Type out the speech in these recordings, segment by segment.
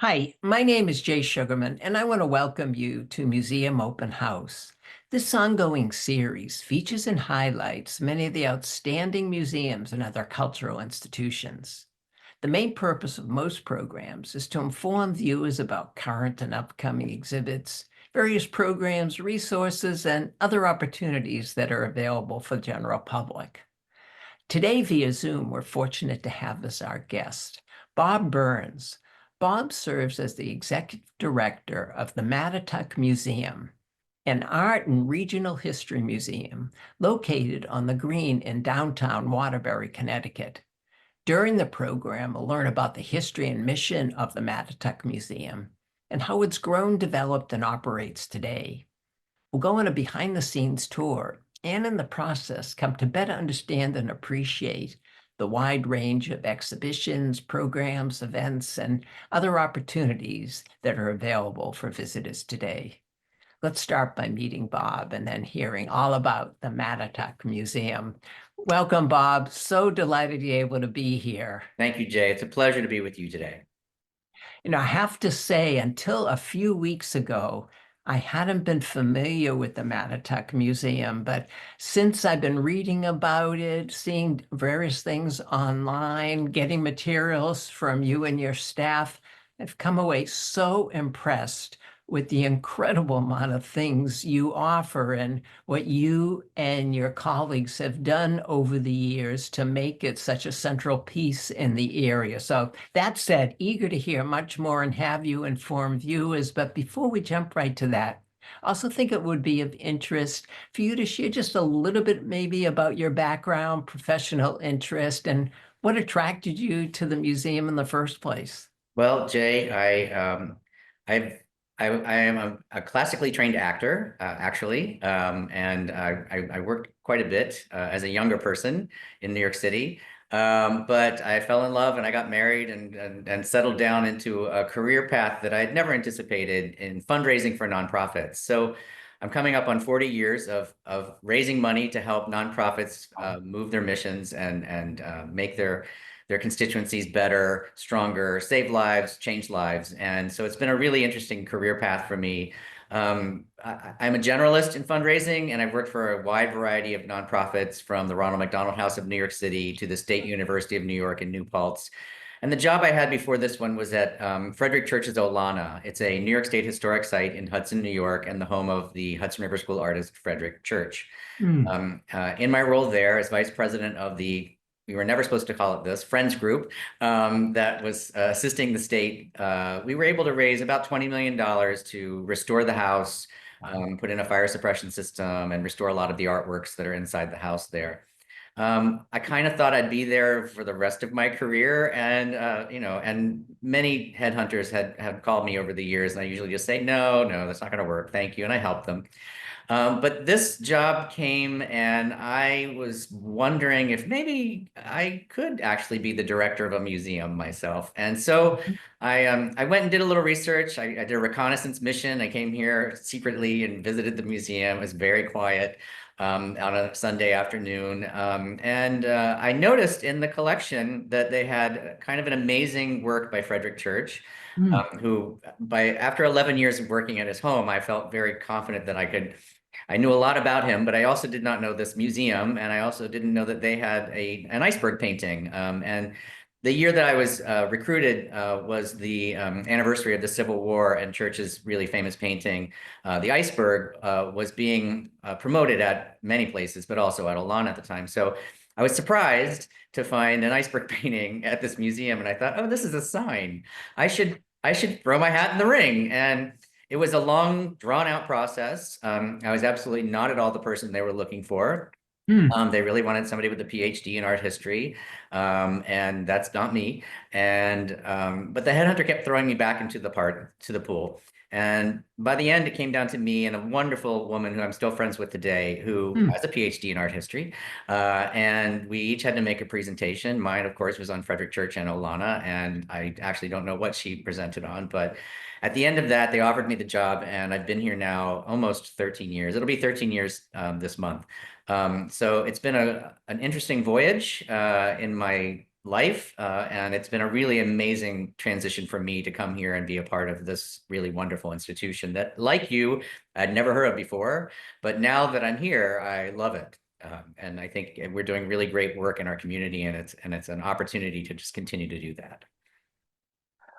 Hi, my name is Jay Sugarman, and I want to welcome you to Museum Open House. This ongoing series features and highlights many of the outstanding museums and other cultural institutions. The main purpose of most programs is to inform viewers about current and upcoming exhibits, various programs, resources, and other opportunities that are available for the general public. Today, via Zoom, we're fortunate to have as our guest Bob Burns. Bob serves as the executive director of the Mattatuck Museum, an art and regional history museum located on the Green in downtown Waterbury, Connecticut. During the program, we'll learn about the history and mission of the Mattatuck Museum and how it's grown, developed, and operates today. We'll go on a behind-the-scenes tour and in the process come to better understand and appreciate the wide range of exhibitions, programs, events, and other opportunities that are available for visitors today. Let's start by meeting Bob and then hearing all about the Mattatuck Museum. Welcome, Bob. So delighted you're able to be here. Thank you, Jay. It's a pleasure to be with you today. I have to say, until a few weeks ago, I hadn't been familiar with the Mattatuck Museum, but since I've been reading about it, seeing various things online, getting materials from you and your staff, I've come away so impressed with the incredible amount of things you offer and what you and your colleagues have done over the years to make it such a central piece in the area. So that said, eager to hear much more and have you inform viewers. But before we jump right to that, I also think it would be of interest for you to share just a little bit maybe about your background, professional interest, and what attracted you to the museum in the first place. Well, Jay, I've, I am a classically trained actor, actually, and I worked quite a bit as a younger person in New York City. But I fell in love and I got married and settled down into a career path that I had never anticipated in fundraising for nonprofits. So I'm coming up on 40 years of raising money to help nonprofits move their missions and make their constituencies better, stronger, save lives, change lives. And so it's been a really interesting career path for me. I'm a generalist in fundraising, and I've worked for a wide variety of nonprofits, from the Ronald McDonald House of New York City to the State University of New York in New Paltz. And the job I had before this one was at Frederick Church's Olana. It's a New York State historic site in Hudson, New York, and the home of the Hudson River School artist Frederick Church. In my role there as vice president of the, we were never supposed to call it this, Friends Group, that was assisting the state, we were able to raise about $20 million to restore the house, put in a fire suppression system, and restore a lot of the artworks that are inside the house there. I kind of thought I'd be there for the rest of my career, and and many headhunters had called me over the years, and I usually just say, no, that's not going to work. Thank you, and I helped them. But this job came, and I was wondering if maybe I could actually be the director of a museum myself. And so I went and did a little research. I did a reconnaissance mission. I came here secretly and visited the museum. It was very quiet on a Sunday afternoon. I noticed in the collection that they had kind of an amazing work by Frederick Church. Who, after 11 years of working at his home, I felt very confident that I knew a lot about him, but I also did not know this museum, and I also didn't know that they had an iceberg painting. And the year that I was recruited was the anniversary of the Civil War, and Church's really famous painting, The Iceberg, was being promoted at many places, but also at Olana at the time. So I was surprised to find an iceberg painting at this museum, and I thought, oh, this is a sign. I should throw my hat in the ring. And it was a long, drawn-out process. I was absolutely not at all the person they were looking for. They really wanted somebody with a PhD in art history, and that's not me. But the headhunter kept throwing me back into the pool. And by the end, it came down to me and a wonderful woman who I'm still friends with today, who has a PhD in art history. And we each had to make a presentation. Mine, of course, was on Frederick Church and Olana, and I actually don't know what she presented on, but at the end of that, they offered me the job, and I've been here now almost 13 years. It'll be 13 years this month. So it's been an interesting voyage in my life. And it's been a really amazing transition for me to come here and be a part of this really wonderful institution that, like you, I'd never heard of before. But now that I'm here, I love it. And I think we're doing really great work in our community, and it's an opportunity to just continue to do that.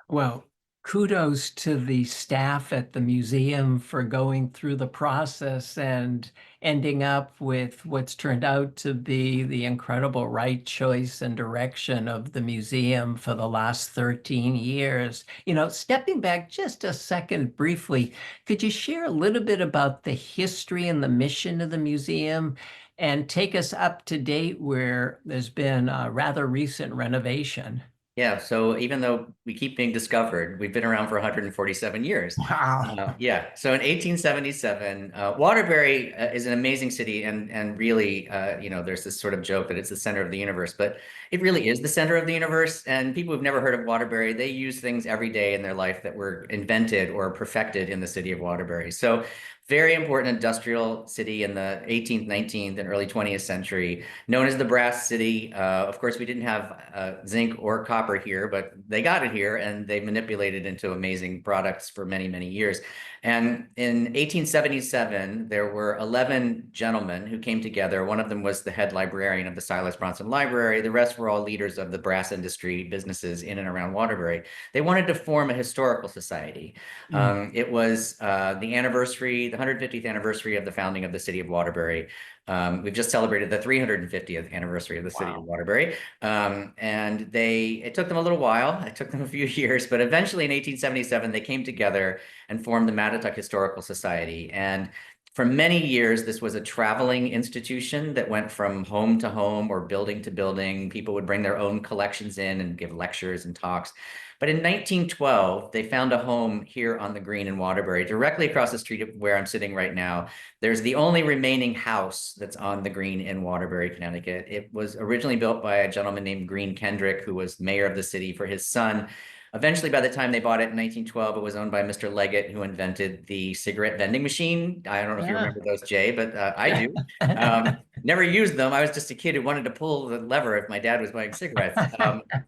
Well, kudos to the staff at the museum for going through the process and ending up with what's turned out to be the incredible right choice and direction of the museum for the last 13 years. Stepping back just a second briefly, could you share a little bit about the history and the mission of the museum and take us up to date where there's been a rather recent renovation? Yeah, so even though we keep being discovered, we've been around for 147 years. Wow. Yeah, so in 1877, Waterbury is an amazing city, and really, there's this sort of joke that it's the center of the universe, but it really is the center of the universe. And people who've never heard of Waterbury, they use things every day in their life that were invented or perfected in the city of Waterbury. So very important industrial city in the 18th, 19th, and early 20th century, known as the Brass City. Of course, we didn't have zinc or copper here, but they got it here and they manipulated into amazing products for many, many years. And in 1877, there were 11 gentlemen who came together. One of them was the head librarian of the Silas Bronson Library. The rest were all leaders of the brass industry businesses in and around Waterbury. They wanted to form a historical society. Mm. It was the 150th anniversary of the founding of the city of Waterbury. We've just celebrated the 350th anniversary of the city of Wow. Waterbury. And it took them a little while. It took them a few years, but eventually in 1877, they came together and formed the Mattatuck Historical Society. And for many years, this was a traveling institution that went from home to home or building to building. People would bring their own collections in and give lectures and talks. But in 1912, they found a home here on the green in Waterbury, directly across the street of where I'm sitting right now. There's the only remaining house that's on the green in Waterbury, Connecticut. It was originally built by a gentleman named Green Kendrick, who was mayor of the city, for his son. Eventually, by the time they bought it in 1912, it was owned by Mr. Leggett, who invented the cigarette vending machine. I don't know if you Yeah. remember those, Jay, but I do. Never used them. I was just a kid who wanted to pull the lever if my dad was buying cigarettes.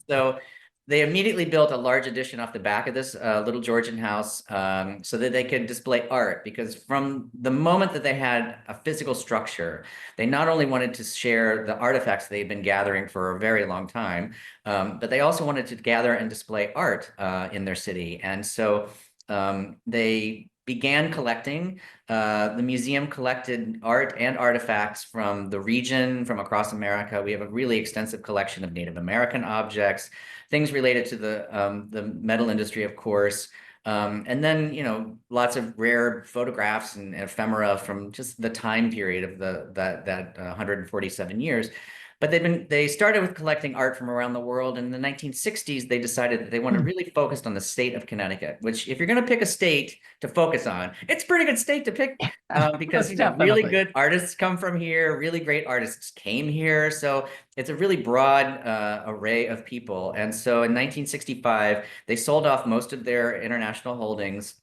So they immediately built a large addition off the back of this little Georgian house, so that they could display art. Because from the moment that they had a physical structure, they not only wanted to share the artifacts they'd been gathering for a very long time, but they also wanted to gather and display art in their city. And so they began collecting. The museum collected art and artifacts from the region, from across America. We have a really extensive collection of Native American objects, things related to the metal industry, of course. And then, lots of rare photographs and ephemera from just the time period of that 147 years. But they started with collecting art from around the world. In the 1960s, they decided that they want to Hmm. really focus on the state of Connecticut, which, if you're going to pick a state to focus on, it's a pretty good state to pick, because Most really definitely. good artists come from here, really great artists came here. So it's a really broad array of people. And so in 1965, they sold off most of their international holdings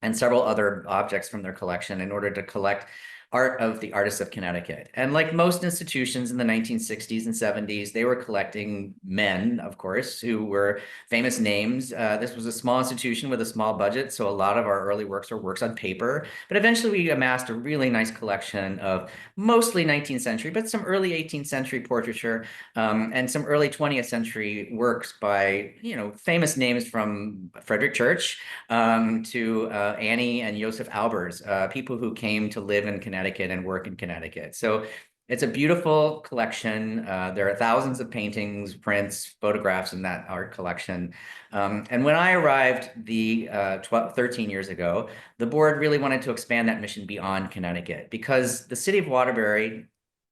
and several other objects from their collection in order to collect art of the artists of Connecticut. And like most institutions in the 1960s and 70s, they were collecting men, of course, who were famous names. This was a small institution with a small budget, so a lot of our early works are works on paper. But eventually we amassed a really nice collection of mostly 19th century, but some early 18th century portraiture, and some early 20th century works by, famous names from Frederick Church, to Annie and Joseph Albers, people who came to live in Connecticut and work in Connecticut. So it's a beautiful collection. There are thousands of paintings, prints, photographs in that art collection. And when I arrived 13 years ago, the board really wanted to expand that mission beyond Connecticut, because the city of Waterbury,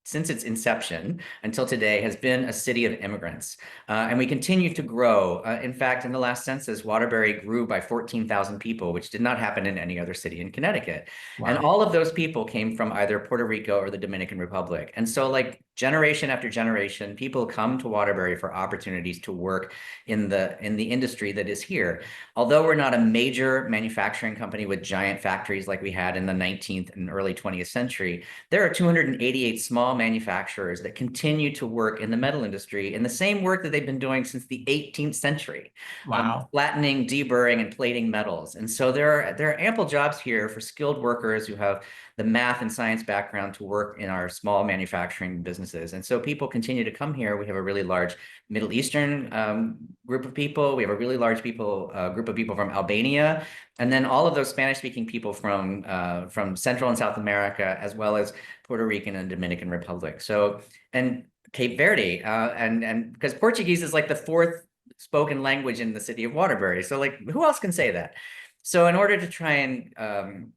since its inception until today, has been a city of immigrants. And we continue to grow. In fact, in the last census, Waterbury grew by 14,000 people, which did not happen in any other city in Connecticut. And Wow. all of those people came from either Puerto Rico or the Dominican Republic. And so, like, generation after generation, people come to Waterbury for opportunities to work in the industry that is here. Although we're not a major manufacturing company with giant factories like we had in the 19th and early 20th century, there are 288 small small manufacturers that continue to work in the metal industry in the same work that they've been doing since the 18th century, Wow. flattening, deburring, and plating metals. And so there are ample jobs here for skilled workers who have the math and science background to work in our small manufacturing businesses. And so people continue to come here. We have a really large Middle Eastern group of people. We have a really large group of people from Albania, and then all of those Spanish-speaking people from Central and South America, as well as Puerto Rican and Dominican Republic. So, and Cape Verde, and because Portuguese is like the fourth spoken language in the city of Waterbury. So, like, who else can say that? So, in order to try and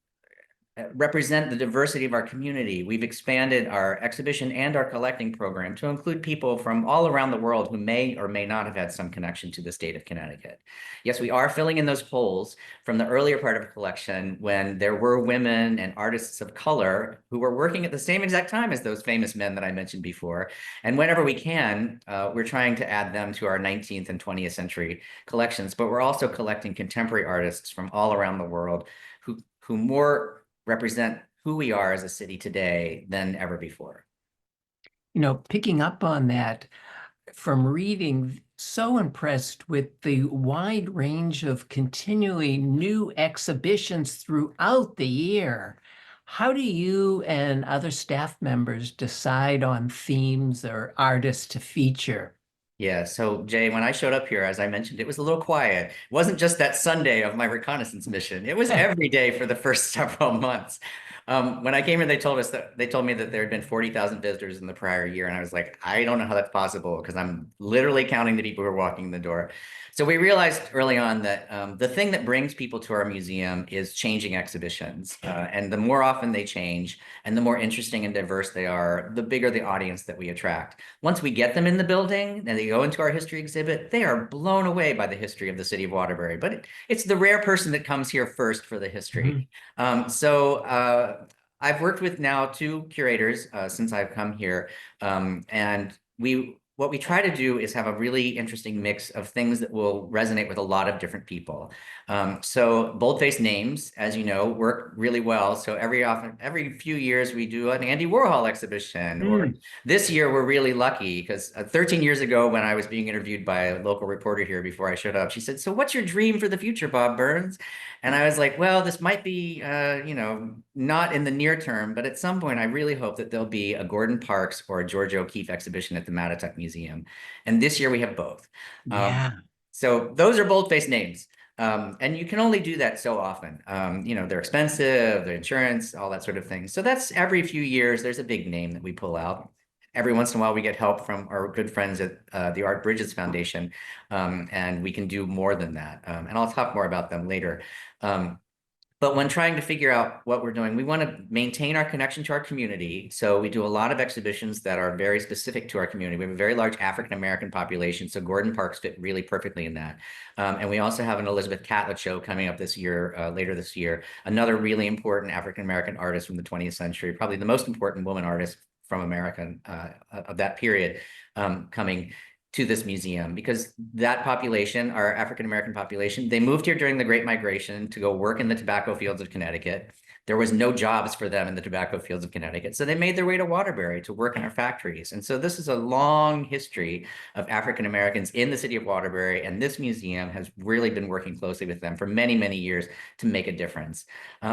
represent the diversity of our community, we've expanded our exhibition and our collecting program to include people from all around the world who may or may not have had some connection to the state of Connecticut. Yes, we are filling in those holes from the earlier part of the collection when there were women and artists of color who were working at the same exact time as those famous men that I mentioned before. And whenever we can, we're trying to add them to our 19th and 20th century collections, but we're also collecting contemporary artists from all around the world who more represent who we are as a city today than ever before. Picking up on that from reading, so impressed with the wide range of continually new exhibitions throughout the year. How do you and other staff members decide on themes or artists to feature? Yeah, so Jay, when I showed up here, as I mentioned, it was a little quiet. It wasn't just that Sunday of my reconnaissance mission. It was every day for the first several months. When I came here, they told me that there had been 40,000 visitors in the prior year, and I was like, I don't know how that's possible because I'm literally counting the people who are walking in the door. So we realized early on that the thing that brings people to our museum is changing exhibitions, and the more often they change, and the more interesting and diverse they are, the bigger the audience that we attract. Once we get them in the building and they go into our history exhibit, they are blown away by the history of the city of Waterbury. But it's the rare person that comes here first for the history. I've worked with now two curators since I've come here, and what we try to do is have a really interesting mix of things that will resonate with a lot of different people. So boldface names, as you know, work really well. So every few years we do an Andy Warhol exhibition. Or this year we're really lucky because 13 years ago when I was being interviewed by a local reporter here before I showed up, she said, "So what's your dream for the future, Bob Burns?" And I was like, well, this might be, not in the near term, but at some point, I really hope that there'll be a Gordon Parks or a George O'Keeffe exhibition at the Mattatuck Museum. And this year we have both. Yeah. So those are boldface names. And you can only do that so often. They're expensive, their insurance, all that sort of thing. So that's every few years, there's a big name that we pull out. Every once in a while, we get help from our good friends at the Art Bridges Foundation, and we can do more than that. And I'll talk more about them later. But when trying to figure out what we're doing, we want to maintain our connection to our community. So we do a lot of exhibitions that are very specific to our community. We have a very large African-American population, so Gordon Parks fit really perfectly in that. And we also have an Elizabeth Catlett show coming up this year, later this year, another really important African-American artist from the 20th century, probably the most important woman artist from America of that period, coming to this museum, because that population, our African-American population, they moved here during the Great Migration to go work in the tobacco fields of Connecticut. There was no jobs for them in the tobacco fields of Connecticut. So they made their way to Waterbury to work in our factories. And so this is a long history of African Americans in the city of Waterbury. And this museum has really been working closely with them for many, many years to make a difference.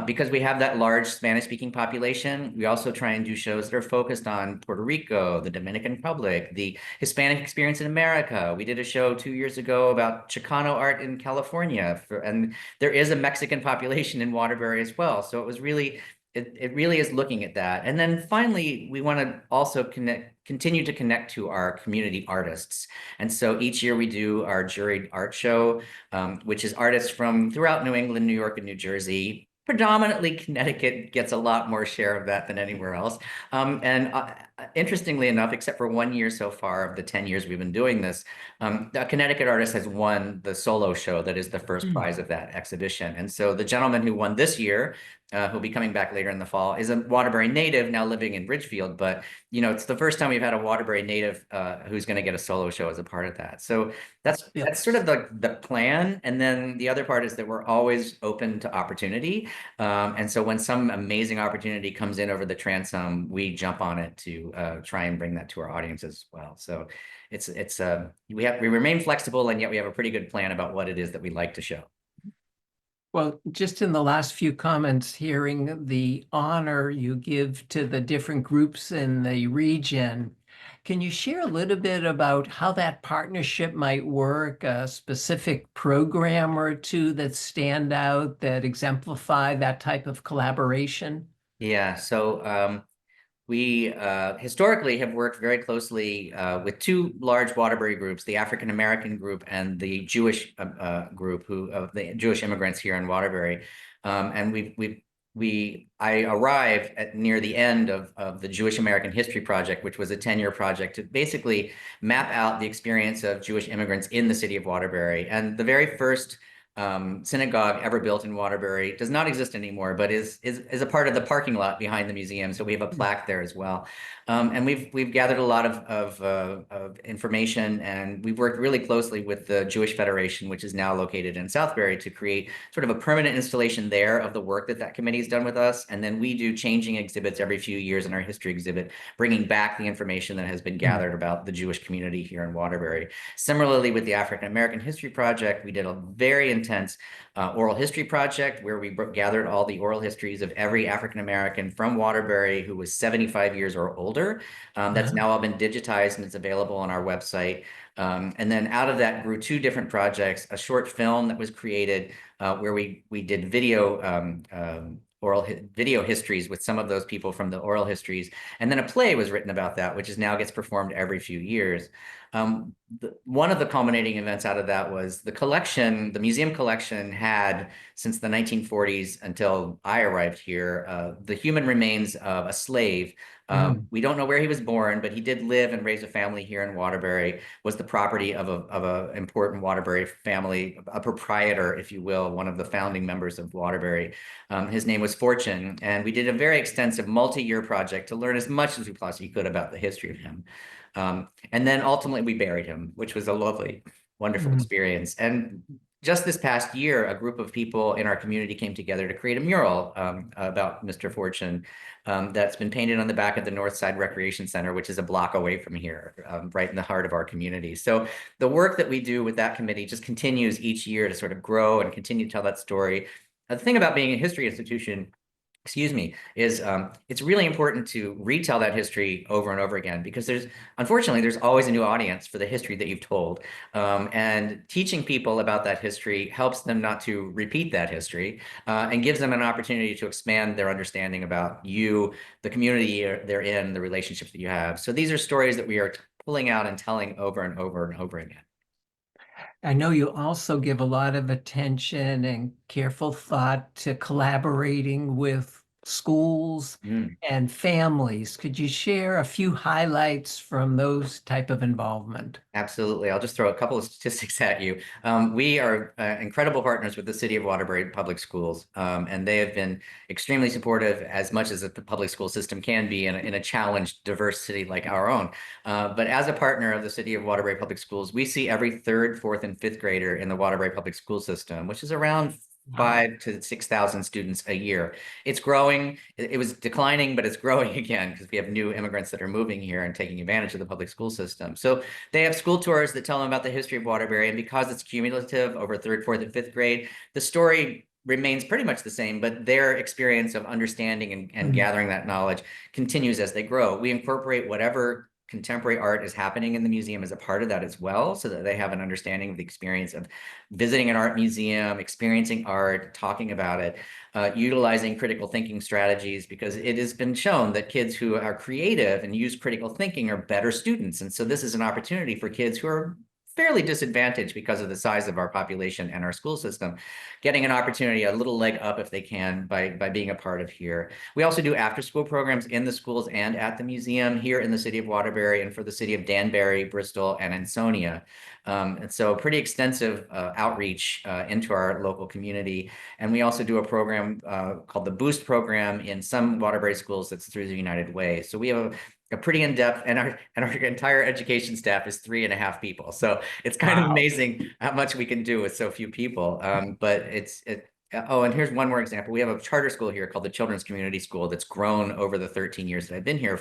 Because we have that large Spanish-speaking population, we also try and do shows that are focused on Puerto Rico, the Dominican Republic, the Hispanic experience in America. We did a show 2 years ago about Chicano art in California. And there is a Mexican population in Waterbury as well. So it really is looking at that. And then finally, we want to also continue to connect to our community artists. And so each year we do our juried art show, which is artists from throughout New England, New York, and New Jersey. Predominantly, Connecticut gets a lot more share of that than anywhere else. Interestingly enough, except for 1 year so far of the 10 years we've been doing this, the Connecticut artist has won the solo show that is the first prize of that exhibition. And so the gentleman who won this year who'll be coming back later in the fall, is a Waterbury native now living in Ridgefield. But it's the first time we've had a Waterbury native who's going to get a solo show as a part of that. So Yeah. that's sort of the plan. And then the other part is that we're always open to opportunity. And so when some amazing opportunity comes in over the transom, we jump on it to try and bring that to our audience as well. So we remain flexible, and yet we have a pretty good plan about what it is that we like to show. Well, just in the last few comments, hearing the honor you give to the different groups in the region, can you share a little bit about how that partnership might work, a specific program or two that stand out that exemplify that type of collaboration? Yeah, so we historically have worked very closely with two large Waterbury groups, the African American group and the Jewish group, the Jewish immigrants here in Waterbury. And I arrived at near the end of the Jewish American History Project, which was a 10-year project to basically map out the experience of Jewish immigrants in the city of Waterbury. And the very first synagogue ever built in Waterbury does not exist anymore, but is a part of the parking lot behind the museum. So we have a plaque there as well. And we've gathered a lot of information, and we've worked really closely with the Jewish Federation, which is now located in Southbury, to create sort of a permanent installation there of the work that committee has done with us. And then we do changing exhibits every few years in our history exhibit, bringing back the information that has been gathered about the Jewish community here in Waterbury. Similarly, with the African American History Project, we did a very intense oral history project where we gathered all the oral histories of every African American from Waterbury who was 75 years or older. That's now all been digitized and it's available on our website. And then out of that grew two different projects: a short film that was created where we did video histories with some of those people from the oral histories, and then a play was written about that, which now gets performed every few years. One of the culminating events out of that was the museum collection had, since the 1940s until I arrived here, the human remains of a slave. We don't know where he was born, but he did live and raise a family here in Waterbury, was the property of a important Waterbury family, a proprietor, if you will, one of the founding members of Waterbury. His name was Fortune, and we did a very extensive multi-year project to learn as much as we possibly could about the history of him. And then ultimately we buried him, which was a lovely, wonderful experience. And just this past year, a group of people in our community came together to create a mural about Mr. Fortune that's been painted on the back of the North Side Recreation Center, which is a block away from here, right in the heart of our community. So the work that we do with that committee just continues each year to sort of grow and continue to tell that story. The thing about being a history institution, excuse me, is it's really important to retell that history over and over again, because unfortunately, there's always a new audience for the history that you've told. And teaching people about that history helps them not to repeat that history and gives them an opportunity to expand their understanding about you, the community they're in, the relationships that you have. So these are stories that we are pulling out and telling over and over and over again. I know you also give a lot of attention and careful thought to collaborating with schools and families. Could you share a few highlights from those type of involvement? Absolutely. I'll just throw a couple of statistics at you. We are incredible partners with the City of Waterbury Public Schools, and they have been extremely supportive, as much as the public school system can be in a challenged, diverse city like our own. But as a partner of the City of Waterbury Public Schools, we see every third, fourth, and fifth grader in the Waterbury Public School System, which is around 5,000 to 6,000 students a year. It's growing. It was declining, but it's growing again because we have new immigrants that are moving here and taking advantage of the public school system. So they have school tours that tell them about the history of Waterbury, and because it's cumulative over third, fourth, and fifth grade, the story remains pretty much the same, but their experience of understanding and gathering that knowledge continues as they grow. We incorporate whatever contemporary art is happening in the museum as a part of that as well, so that they have an understanding of the experience of visiting an art museum, experiencing art, talking about it, utilizing critical thinking strategies, because it has been shown that kids who are creative and use critical thinking are better students. And so this is an opportunity for kids who are fairly disadvantaged because of the size of our population and our school system, getting an opportunity, a little leg up if they can by being a part of here. We also do after school programs in the schools and at the museum here in the city of Waterbury and for the city of Danbury, Bristol, and Ansonia. And so pretty extensive outreach into our local community. And we also do a program called the Boost program in some Waterbury schools that's through the United Way. So we have a pretty in-depth, and our entire education staff is 3.5 people. So it's kind of Wow. amazing how much we can do with so few people. But oh, and here's one more example. We have a charter school here called the Children's Community School that's grown over the 13 years that I've been here.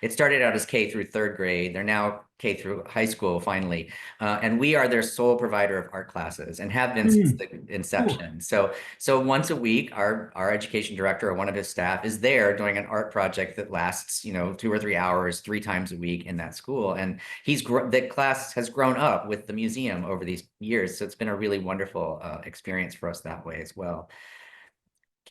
It started out as K through third grade. They're now K through high school finally. And we are their sole provider of art classes and have been since Mm. the Ooh. inception. So once a week, our education director or one of his staff is there doing an art project that lasts, 2 or 3 hours, 3 times a week in that school. And the class has grown up with the museum over these years. So it's been a really wonderful experience for us that way as well.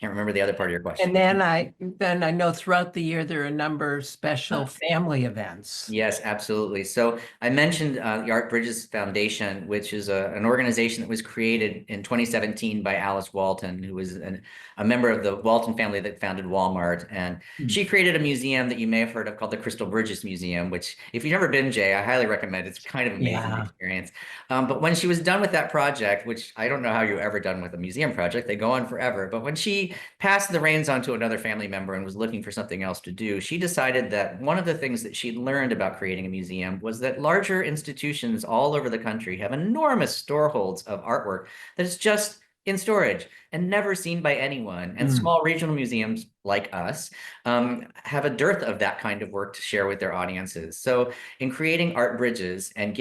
Can't remember the other part of your And question. then I know throughout the year there are a number of special family events. Yes, absolutely. So I mentioned the Art Bridges Foundation, which is an organization that was created in 2017 by Alice Walton, who was a member of the Walton family that founded Walmart. And Mm. she created a museum that you may have heard of called the Crystal Bridges Museum, which if you've never been, Jay, I highly recommend. It's kind of amazing Yeah. experience. But when she was done with that project, which I don't know how you're ever done with a museum project, they go on forever. But when she passed the reins on to another family member and was looking for something else to do, she decided that one of the things that she'd learned about creating a museum was that larger institutions all over the country have enormous storeholds of artwork that is just in storage and never seen by anyone. And Mm. small regional museums like us have a dearth of that kind of work to share with their audiences. So in creating Art Bridges and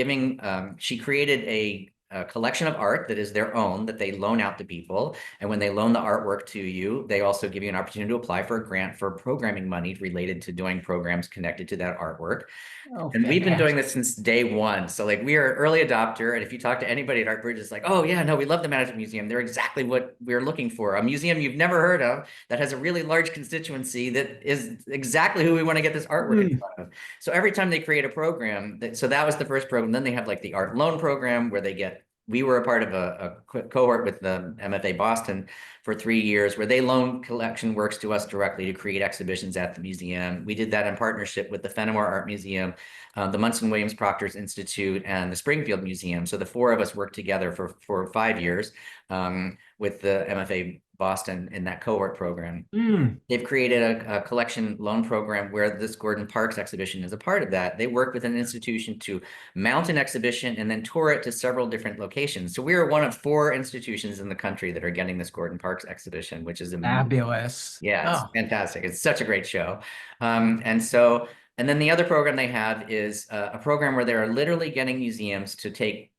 she created a collection of art that is their own that they loan out to people. And when they loan the artwork to you, they also give you an opportunity to apply for a grant for programming money related to doing programs connected to that artwork. Oh, And we've been doing fantastic. this since day one. So like we are an early adopter. And if you talk to anybody at Art Bridge, it's like, oh yeah, no, we love the Mattatuck Museum. They're exactly what we're looking for. A museum you've never heard of that has a really large constituency that is exactly who we want to get this artwork in Mm. front of. So every time they create a program, so that was the first program. Then they have like the art loan program where we were a part of a cohort with the MFA Boston for 3 years where they loan collection works to us directly to create exhibitions at the museum. We did that in partnership with the Fenimore Art Museum, the Munson Williams Proctor's Institute, and the Springfield Museum. So the four of us worked together for 5 years with the MFA Boston in that cohort program. Mm. They've created a collection loan program where this Gordon Parks exhibition is a part of that. They work with an institution to mount an exhibition and then tour it to several different locations. So we are one of 4 institutions in the country that are getting this Gordon Parks exhibition, which is amazing. Fabulous. Yeah, it's Oh. fantastic. It's such a great show. And then the other program they have is a program where they're literally getting museums to take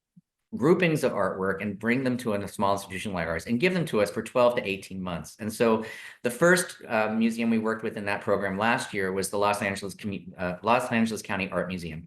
groupings of artwork and bring them to a small institution like ours and give them to us for 12 to 18 months. And so the first museum we worked with in that program last year was the Los Angeles County Art Museum.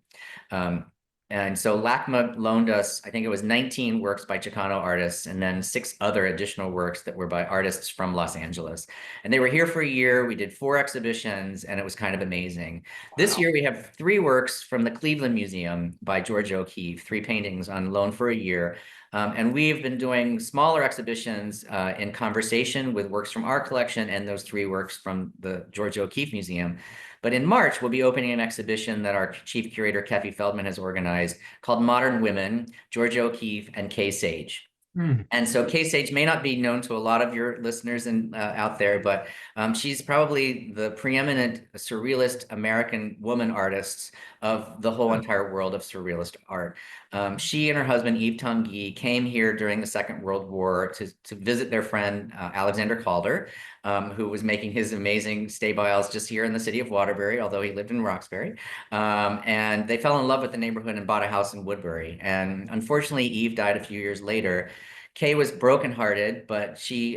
And so LACMA loaned us, I think it was 19 works by Chicano artists and then 6 other additional works that were by artists from Los Angeles. And they were here for a year. We did 4 exhibitions and it was kind of amazing. This year we have 3 works from the Cleveland Museum by George O'Keeffe, 3 paintings on loan for a year. And we've been doing smaller exhibitions in conversation with works from our collection and those 3 works from the George O'Keeffe Museum. But in March, we'll be opening an exhibition that our chief curator, Keffy Feldman, has organized called Modern Women, Georgia O'Keeffe and Kay Sage. Mm. And so Kay Sage may not be known to a lot of your listeners out there, but she's probably the preeminent surrealist American woman artist of the whole entire world of surrealist art. She and her husband, Yves Tanguy, came here during the Second World War to visit their friend, Alexander Calder, who was making his amazing stabiles just here in the city of Waterbury, although he lived in Roxbury. And they fell in love with the neighborhood and bought a house in Woodbury. And unfortunately, Yves died a few years later. Kay was brokenhearted, but she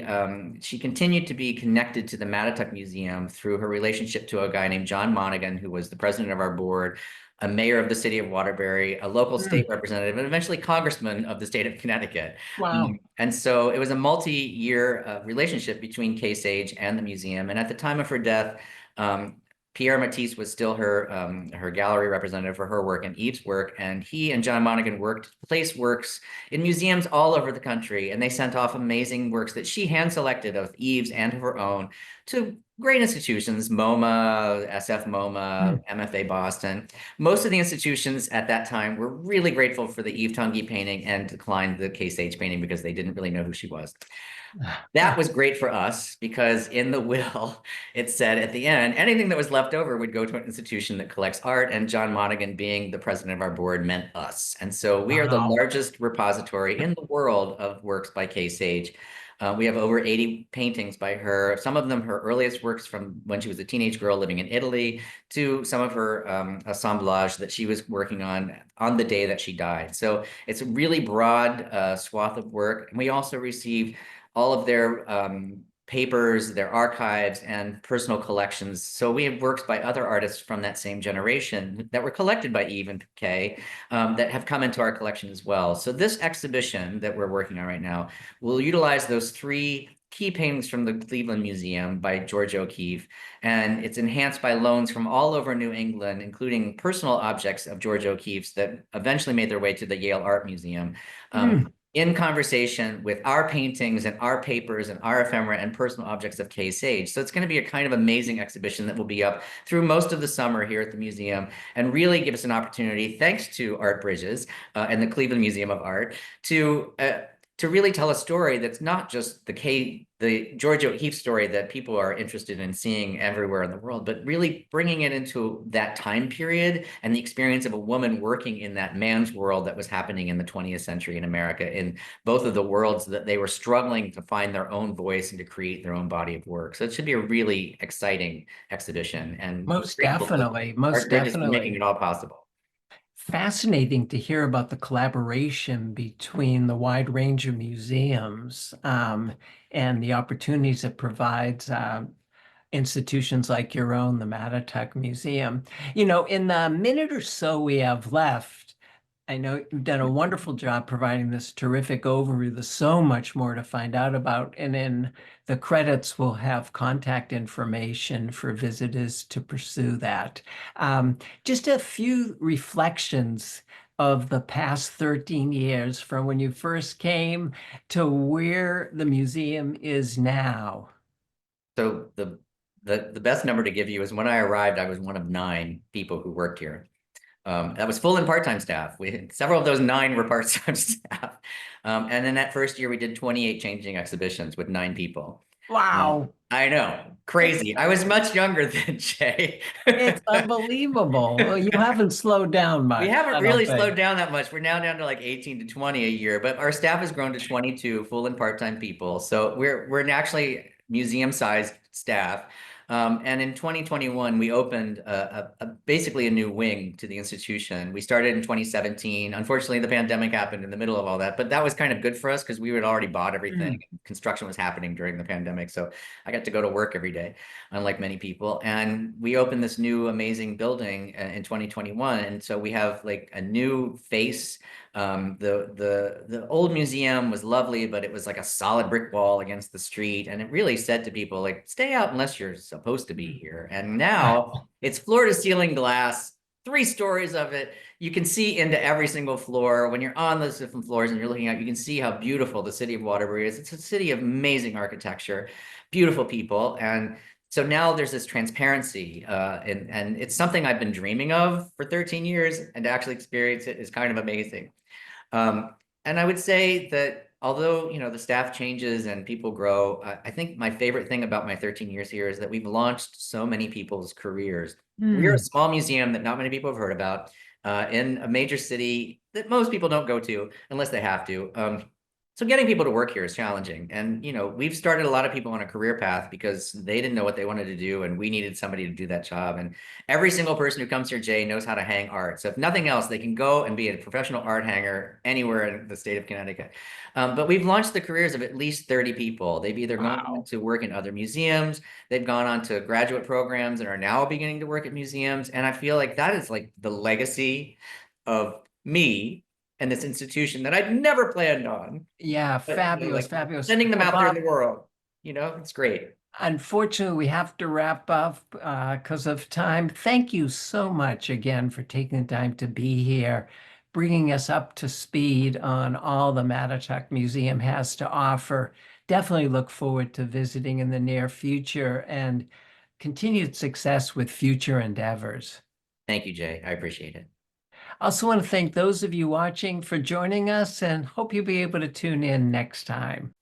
continued to be connected to the Mattatuck Museum through her relationship to a guy named John Monaghan, who was the president of our board, a mayor of the city of Waterbury, a local state Mm. representative, and eventually congressman of the state of Connecticut. Wow. And so it was a multi-year relationship between Kay Sage and the museum. And at the time of her death, Pierre Matisse was still her gallery representative for her work and Eve's work, and he and John Monaghan worked place works in museums all over the country, and they sent off amazing works that she hand selected of Eve's and of her own to great institutions, MoMA, SF MoMA, Mm. MFA Boston. Most of the institutions at that time were really grateful for the Eve Tungy painting and declined the Case Sage painting because they didn't really know who she was. That was great for us because in the will, it said at the end, anything that was left over would go to an institution that collects art. And John Monaghan, being the president of our board, meant us. And so we are the Wow. largest repository in the world of works by Kay Sage. We have over 80 paintings by her, some of them her earliest works from when she was a teenage girl living in Italy, to some of her assemblage that she was working on the day that she died. So it's a really broad swath of work. And we also received all of their papers, their archives, and personal collections. So we have works by other artists from that same generation that were collected by Eve and Kay that have come into our collection as well. So this exhibition that we're working on right now will utilize those three key paintings from the Cleveland Museum by George O'Keeffe, and it's enhanced by loans from all over New England, including personal objects of George O'Keeffe's that eventually made their way to the Yale Art Museum. Mm. In conversation with our paintings and our papers and our ephemera and personal objects of Kay Sage. So it's going to be a kind of amazing exhibition that will be up through most of the summer here at the museum and really give us an opportunity, thanks to Art Bridges and the Cleveland Museum of Art, to really tell a story that's not just the George O'Keeffe story that people are interested in seeing everywhere in the world, but really bringing it into that time period and the experience of a woman working in that man's world that was happening in the 20th century in America, in both of the worlds that they were struggling to find their own voice and to create their own body of work. So it should be a really exciting exhibition, and Most grateful to definitely. Most Art Bridges for making definitely. it all possible. Fascinating to hear about the collaboration between the wide range of museums and the opportunities it provides institutions like your own, the Mattatuck Museum. In the minute or so we have left, I know you've done a wonderful job providing this terrific overview. There's so much more to find out about. And in the credits, we'll have contact information for visitors to pursue that. Just a few reflections of the past 13 years from when you first came to where the museum is now. So the best number to give you is when I arrived, I was one of 9 people who worked here. That was full and part-time staff. Several of those 9 were part-time staff. And then that first year, we did 28 changing exhibitions with 9 people. Wow. I know, It's crazy. I was much younger than Jay. it's unbelievable. Well, you haven't slowed down We much, haven't I don't really slowed think. down that much. We're now down to like 18 to 20 a year, but our staff has grown to 22 full and part-time people. So we're actually museum-sized staff. And in 2021, we opened basically a new wing to the institution. We started in 2017. Unfortunately, the pandemic happened in the middle of all that, but that was kind of good for us because we had already bought everything. Mm. Construction was happening during the pandemic. So I got to go to work every day, unlike many people. And we opened this new amazing building in 2021. And so we have like a new face. The old museum was lovely, but it was like a solid brick wall against the street. And it really said to people, like, stay out unless you're supposed to be here. And now it's floor to ceiling glass, 3 stories of it. You can see into every single floor. When you're on those different floors and you're looking out, you can see how beautiful the city of Waterbury is. It's a city of amazing architecture, beautiful people. And so now there's this transparency, and it's something I've been dreaming of for 13 years, and to actually experience it is kind of amazing. And I would say that although, the staff changes and people grow, I think my favorite thing about my 13 years here is that we've launched so many people's careers. We're a Mm. small museum that not many people have heard about in a major city that most people don't go to unless they have to. So getting people to work here is challenging. And, we've started a lot of people on a career path because they didn't know what they wanted to do, and we needed somebody to do that job. And every single person who comes here, Jay, knows how to hang art. So if nothing else, they can go and be a professional art hanger anywhere in the state of Connecticut. But we've launched the careers of at least 30 people. They've either gone on Wow. to work in other museums, they've gone on to graduate programs and are now beginning to work at museums. And I feel like that is like the legacy of me and this institution that I'd never planned on. Yeah, But fabulous, like fabulous. sending them Well, out there in Bob, the world, it's great. Unfortunately, we have to wrap up because of time. Thank you so much again for taking the time to be here, bringing us up to speed on all the Mattatuck Museum has to offer. Definitely look forward to visiting in the near future and continued success with future endeavors. Thank you, Jay. I appreciate it. I also want to thank those of you watching for joining us and hope you'll be able to tune in next time.